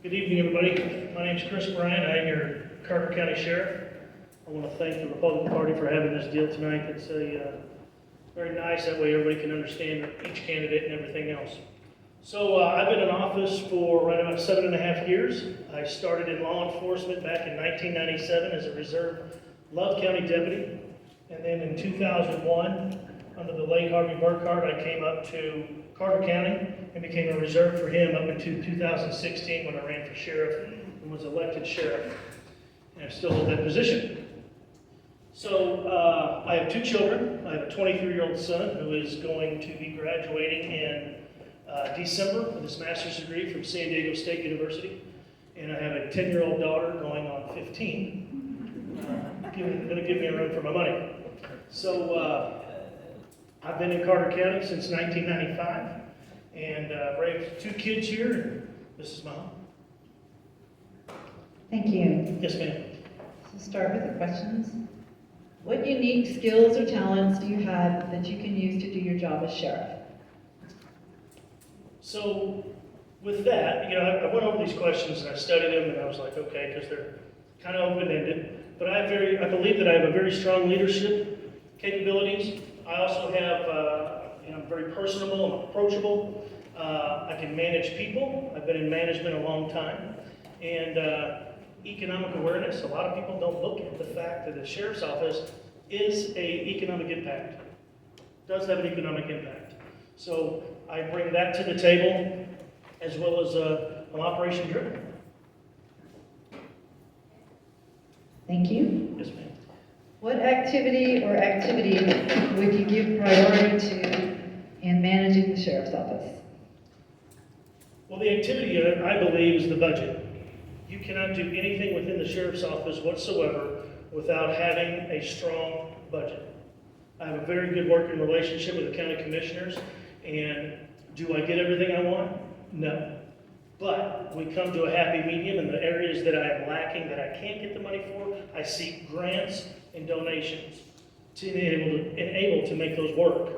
Good evening, everybody. My name is Chris Bryant. I am your Carter County Sheriff. I want to thank the Republican Party for having this deal tonight. It's very nice. That way everybody can understand each candidate and everything else. So I've been in office for right about 7.5 years. I started in law enforcement back in 1997 as a reserve Love County deputy. And then in 2001, under the late Harvey Burkhart, I came up to Carter County and became a reserve for him up until 2016 when I ran for sheriff and was elected sheriff. And I still hold that position. So I have 2 children. I have a 23-year-old son who is going to be graduating in December with his master's degree from San Diego State University. And I have a 10-year-old daughter going on 15. Going to give me a run for my money. So I've been in Carter County since 1995, and raised 2 kids here, and this is my home. Thank you. Yes, ma'am. So start with the questions. What unique skills or talents do you have that you can use to do your job as sheriff? So with that, I went over these questions and I studied them, and I was like, okay, because they're kind of open-ended. But I believe that I have a very strong leadership capabilities. I also have, I'm very personable and approachable. I can manage people. I've been in management a long time. And economic awareness. A lot of people don't look at the fact that the sheriff's office is a economic impact. Does have an economic impact. So I bring that to the table, as well as I'm operation driven. Thank you. Yes, ma'am. What activity or activities would you give priority to in managing the sheriff's office? Well, the activity, I believe, is the budget. You cannot do anything within the sheriff's office whatsoever without having a strong budget. I have a very good working relationship with the county commissioners, and do I get everything I want? No. But we come to a happy medium in the areas that I am lacking, that I can't get the money for. I seek grants and donations to enable to make those work.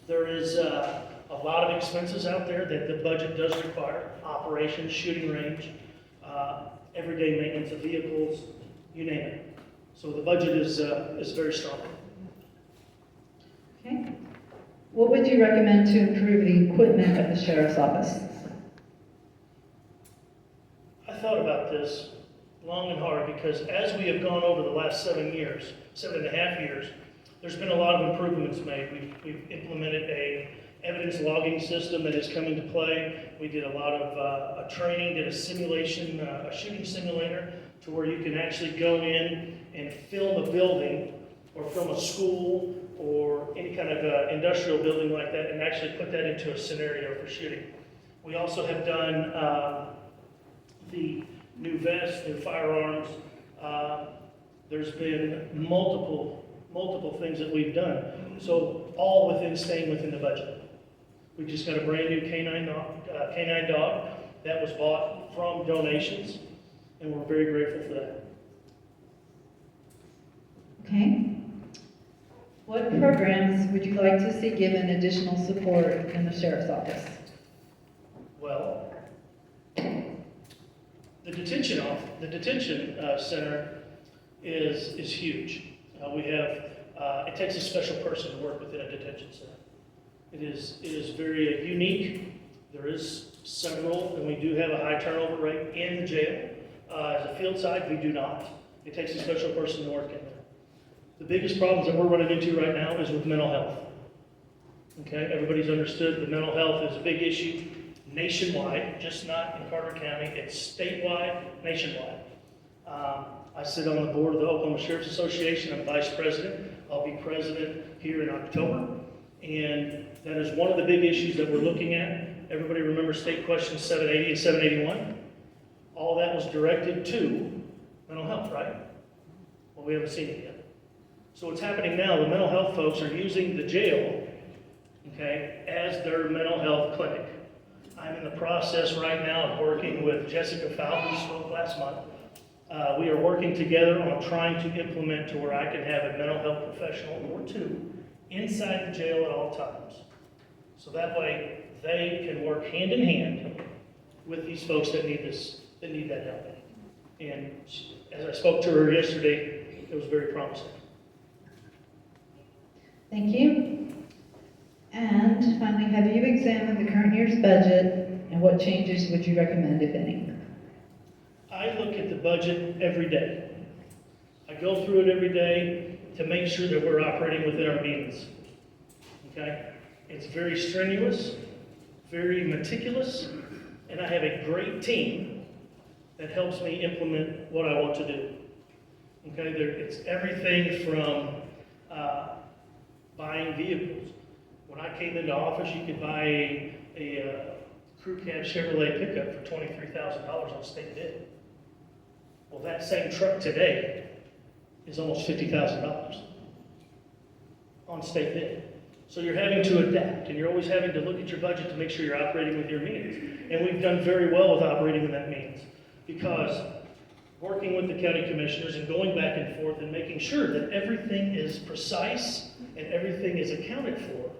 There is a lot of expenses out there that the budget does require: operations, shooting range, everyday maintenance of vehicles, you name it. So the budget is very strong. Okay. What would you recommend to improve the equipment of the sheriff's office? I thought about this long and hard, because as we have gone over the last 7.5 years, there's been a lot of improvements made. We've implemented a evidence logging system that has come into play. We did a lot of training, did a simulation, a shooting simulator, to where you can actually go in and film a building or film a school or any kind of industrial building like that, and actually put that into a scenario for shooting. We also have done the new vests, new firearms. There's been multiple things that we've done. So all staying within the budget. We just got a brand new canine dog that was bought from donations, and we're very grateful for that. Okay. What programs would you like to see given additional support in the sheriff's office? Well, the detention center is huge. We have it takes a special person to work within a detention center. It is very unique. There is several, and we do have a high turnover rate in the jail. As a field side, we do not. It takes a special person to work in there. The biggest problems that we're running into right now is with mental health. Okay, everybody's understood that mental health is a big issue nationwide, just not in Carter County. It's statewide, nationwide. I sit on the board of the Oklahoma Sheriff's Association. I'm vice president. I'll be president here in October. And that is one of the big issues that we're looking at. Everybody remembers state questions 780 and 781? All that was directed to mental health, right? Well, we haven't seen it yet. So what's happening now, the mental health folks are using the jail, okay, as their mental health clinic. I'm in the process right now of working with Jessica Fowl, who spoke last month. We are working together on trying to implement to where I can have a mental health professional or 2 inside the jail at all times. So that way they can work hand in hand with these folks that need this, that need that help. And as I spoke to her yesterday, it was very promising. Thank you. And finally, have you examined the current year's budget and what changes would you recommend, if any? I look at the budget every day. I go through it every day to make sure that we're operating within our means. Okay? It's very strenuous, very meticulous, and I have a great team that helps me implement what I want to do. Okay? It's everything from buying vehicles. When I came into office, you could buy a crew cab Chevrolet pickup for $23,000 on state bid. Well, that same truck today is almost $50,000 on state bid. So you're having to adapt, and you're always having to look at your budget to make sure you're operating with your means. And we've done very well with operating in that means, because working with the county commissioners and going back and forth and making sure that everything is precise and everything is accounted for.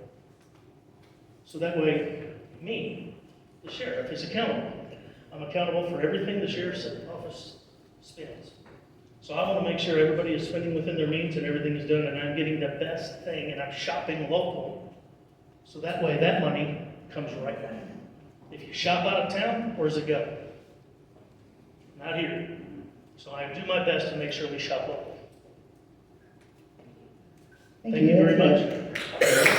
So that way, me, the sheriff, is accountable. I'm accountable for everything the sheriff's office spends. So I want to make sure everybody is spending within their means and everything is done, and I'm getting the best thing, and I'm shopping local. So that way, that money comes right back. If you shop out of town, where does it go? Not here. So I do my best to make sure we shop local. Thank you very much.